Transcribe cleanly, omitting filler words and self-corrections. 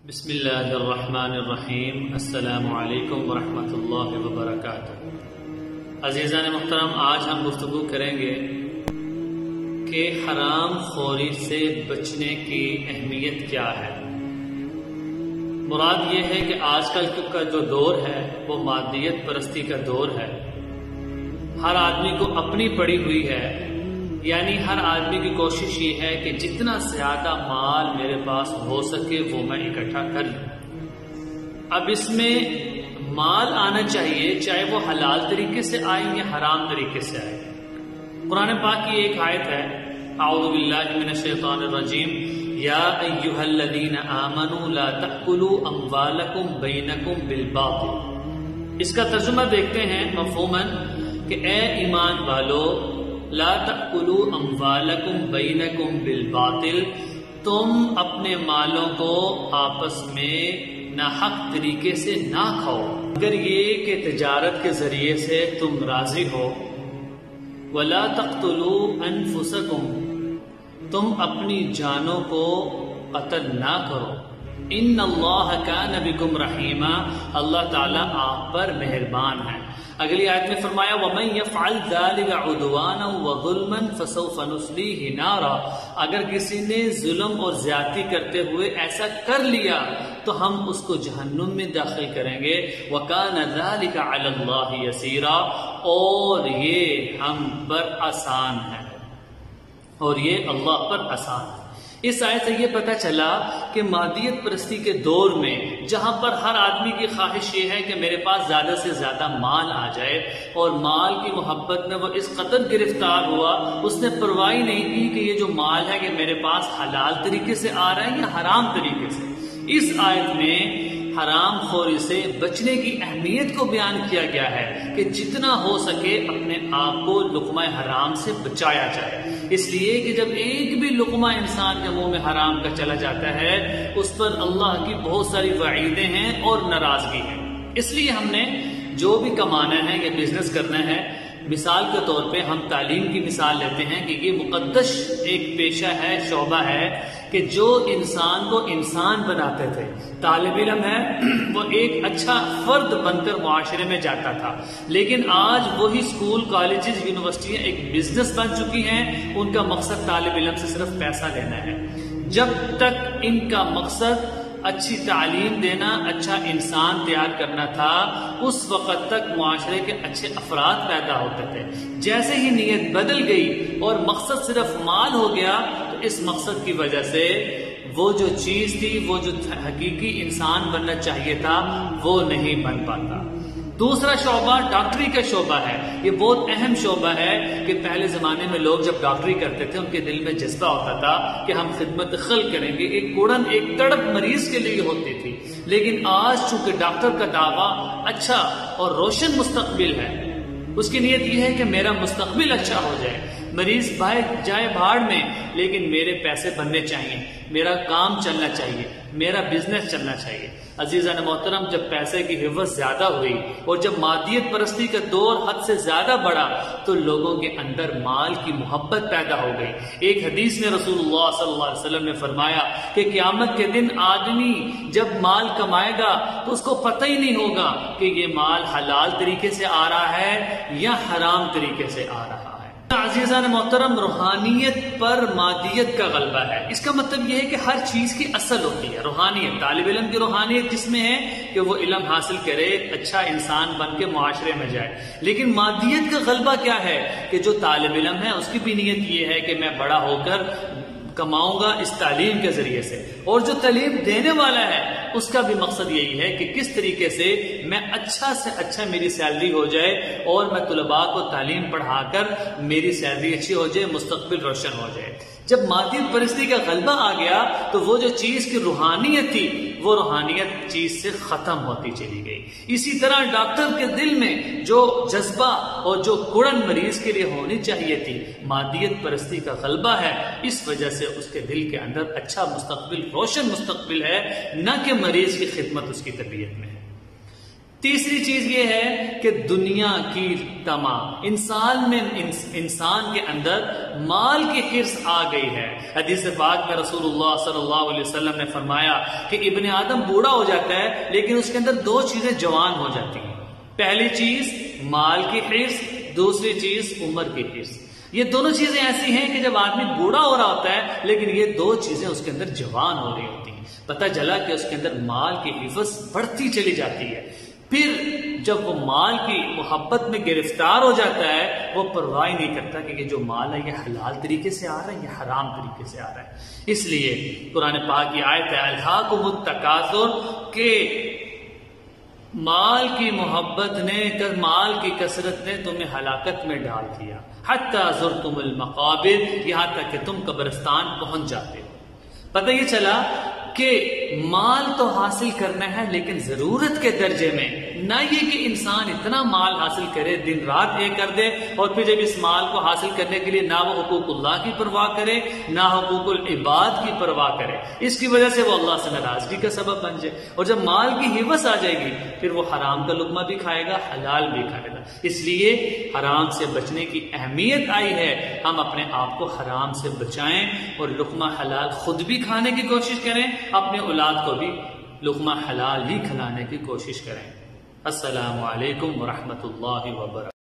بسم اللہ الرحمن الرحیم۔ السلام علیکم ورحمۃ اللہ وبرکاتہ۔ عزیزان محترم، آج ہم گفتگو کریں گے کہ حرام خوری سے بچنے کی اہمیت کیا ہے۔ مراد یہ ہے کہ آج کل کا جو دور ہے وہ مادیت پرستی کا دور ہے۔ ہر آدمی کو اپنی پڑی ہوئی ہے، یعنی ہر آدمی کی کوشش یہ ہے کہ جتنا زیادہ مال میرے پاس ہو سکے وہ میں اکٹھا کر لوں۔ اب اس میں مال آنا چاہیے، چاہے وہ حلال طریقے سے آئے یا حرام طریقے سے آئے۔ قرآن پاک کی ایک آیت ہے، اعوذ باللہ من الشیطان الرجیم، یا ایھا الذین آمنوا لا تأکلوا اموالکم بینکم بالباطل۔ اس کا ترجمہ دیکھتے ہیں مفہوماً کہ اے ایمان والو، لا تأکلوا اموالکم بینکم بالباطل، تم اپنے مالوں کو آپس میں ناحق طریقے سے نہ کھاؤ، اگر یہ کہ تجارت کے ذریعے سے تم راضی ہو۔ ولا تقتلوا انفسکم، تم اپنی جانوں کو قتل نہ کرو۔ ان اللہ کان بکم رحیما، اللہ تعالیٰ آپ پر مہربان ہے۔ اگلی آیت میں فرمایا وَمَن يَفْعَلْ ذَلِكَ عُدْوَانًا وَظُلْمًا فَسَوْفَ نُصْلِيهِ نَارًا، اگر کسی نے ظلم اور زیادتی کرتے ہوئے ایسا کر لیا تو ہم اس کو جہنم میں داخل کریں گے۔ وَكَانَ ذَلِكَ عَلَى اللَّهِ يَسِيرًا، اور یہ ہم پر آسان ہے، اور یہ اللہ پر آسان ہے۔ اس آیت سے یہ پتہ چلا کہ مادیت پرستی کے دور میں جہاں پر ہر آدمی کی خواہش یہ ہے کہ میرے پاس زیادہ سے زیادہ مال آ جائے، اور مال کی محبت میں وہ اس قدر گرفتار ہوا، اس نے پرواہ نہیں کی کہ یہ جو مال ہے کہ میرے پاس حلال طریقے سے آ رہا ہے یا حرام طریقے سے۔ اس آیت میں حرام خوری سے بچنے کی اہمیت کو بیان کیا گیا ہے کہ جتنا ہو سکے اپنے آپ کو لقمہ حرام سے بچایا جائے، اس لیے کہ جب ایک بھی لقمہ انسان کے منہ میں حرام کا چلا جاتا ہے اس پر اللہ کی بہت ساری وعیدیں ہیں اور ناراضگی ہے۔ اس لیے ہم نے جو بھی کمانا ہے یا بزنس کرنا ہے، مثال کے طور پہ ہم تعلیم کی مثال لیتے ہیں کہ یہ مقدس ایک پیشہ ہے، شعبہ ہے کہ جو انسان کو انسان بناتے تھے۔ طالب علم ہے وہ ایک اچھا فرد بن کر معاشرے میں جاتا تھا، لیکن آج وہی اسکول، کالجز، یونیورسٹیاں ایک بزنس بن چکی ہیں۔ ان کا مقصد طالب علم سے صرف پیسہ لینا ہے۔ جب تک ان کا مقصد اچھی تعلیم دینا، اچھا انسان تیار کرنا تھا، اس وقت تک معاشرے کے اچھے افراد پیدا ہوتے تھے۔ جیسے ہی نیت بدل گئی اور مقصد صرف مال ہو گیا تو اس مقصد کی وجہ سے وہ جو چیز تھی، وہ جو حقیقی انسان بننا چاہیے تھا، وہ نہیں بن پاتا۔ دوسرا شعبہ ڈاکٹری کا شعبہ ہے۔ یہ بہت اہم شعبہ ہے کہ پہلے زمانے میں لوگ جب ڈاکٹری کرتے تھے ان کے دل میں جذبہ ہوتا تھا کہ ہم خدمت خلق کریں گے، ایک کوڑن، ایک تڑپ مریض کے لیے ہوتی تھی۔ لیکن آج چونکہ ڈاکٹر کا دعویٰ اچھا اور روشن مستقبل ہے، اس کی نیت یہ ہے کہ میرا مستقبل اچھا ہو جائے، مریض جائے بھاڑ میں، لیکن میرے پیسے بننے چاہیے، میرا کام چلنا چاہیے، میرا بزنس چلنا چاہیے۔ عزیزان محترم، جب پیسے کی حوث زیادہ ہوئی اور جب مادیت پرستی کا دور حد سے زیادہ بڑھا تو لوگوں کے اندر مال کی محبت پیدا ہو گئی۔ ایک حدیث میں رسول اللہ صلی اللہ علیہ وسلم نے فرمایا کہ قیامت کے دن آدمی جب مال کمائے گا تو اس کو پتہ ہی نہیں ہوگا کہ یہ مال حلال طریقے سے آ رہا ہے یا حرام طریقے سے آ رہا ہے۔ عزیزان محترم، روحانیت پر مادیت کا غلبہ ہے۔ اس کا مطلب یہ ہے کہ ہر چیز کی اصل ہوتی ہے روحانیت۔ طالب علم کی روحانیت جس میں ہے کہ وہ علم حاصل کرے، ایک اچھا انسان بن کے معاشرے میں جائے، لیکن مادیت کا غلبہ کیا ہے کہ جو طالب علم ہے اس کی بھی نیت یہ ہے کہ میں بڑا ہو کر کماؤں گا اس تعلیم کے ذریعے سے، اور جو تعلیم دینے والا ہے اس کا بھی مقصد یہی ہے کہ کس طریقے سے میں اچھا سے اچھا میری سیلری ہو جائے اور میں طلباء کو تعلیم پڑھا کر میری سیلری اچھی ہو جائے، مستقبل روشن ہو جائے۔ جب مادیت پرستی کا غلبہ آ گیا تو وہ جو چیز کی روحانیت تھی وہ روحانیت چیز سے ختم ہوتی چلی گئی۔ اسی طرح ڈاکٹر کے دل میں جو جذبہ اور جو کڑن مریض کے لیے ہونی چاہیے تھی، مادیت پرستی کا غلبہ ہے، اس وجہ سے اس کے دل کے اندر اچھا مستقبل، روشن مستقبل ہے، نہ کہ مریض کی خدمت اس کی طبیعت میں ہے۔ تیسری چیز یہ ہے کہ دنیا کی تمام انسان کے اندر مال کی حرص آ گئی ہے۔ حدیث پاک میں رسول اللہ صلی اللہ علیہ وسلم نے فرمایا کہ ابن آدم بوڑھا ہو جاتا ہے لیکن اس کے اندر دو چیزیں جوان ہو جاتی ہیں۔ پہلی چیز مال کی حرص، دوسری چیز عمر کی حرص۔ یہ دونوں چیزیں ایسی ہیں کہ جب آدمی بوڑھا ہو رہا ہوتا ہے لیکن یہ دو چیزیں اس کے اندر جوان ہو رہی ہوتی ہیں، پتہ چلا کہ اس کے اندر مال کی حرص بڑھتی چلی جاتی ہے۔ پھر جب وہ مال کی محبت میں گرفتار ہو جاتا ہے وہ پرواہ نہیں کرتا کہ یہ جو مال ہے یہ حلال طریقے سے آ رہا ہے یا حرام طریقے سے آ رہا ہے۔ اس لیے قرآن پاک کی آیت ہے الہاکم التکاثر کہ مال کی محبت نے، مال کی کثرت نے تمہیں ہلاکت میں ڈال دیا، حتی زرتم المقابر، یہاں تک کہ تم قبرستان پہنچ جاتے ہو۔ پتہ یہ چلا کہ مال تو حاصل کرنا ہے لیکن ضرورت کے درجے میں، نہ یہ کہ انسان اتنا مال حاصل کرے دن رات ایک کر دے اور پھر جب اس مال کو حاصل کرنے کے لیے نہ وہ حقوق اللہ کی پرواہ کرے نہ حقوق العباد کی پرواہ کرے، اس کی وجہ سے وہ اللہ سے ناراضگی کا سبب بن جائے، اور جب مال کی حوث آ جائے گی پھر وہ حرام کا لقمہ بھی کھائے گا، حلال بھی کھائے گا۔ اس لیے حرام سے بچنے کی اہمیت آئی ہے، ہم اپنے آپ کو حرام سے بچائیں اور لقمہ حلال خود بھی کھانے کی کوشش کریں، اپنے اولاد کو بھی لقمہ حلال ہی کھلانے کی کوشش کریں۔ السلام علیکم ورحمۃ اللہ وبرکاتہ۔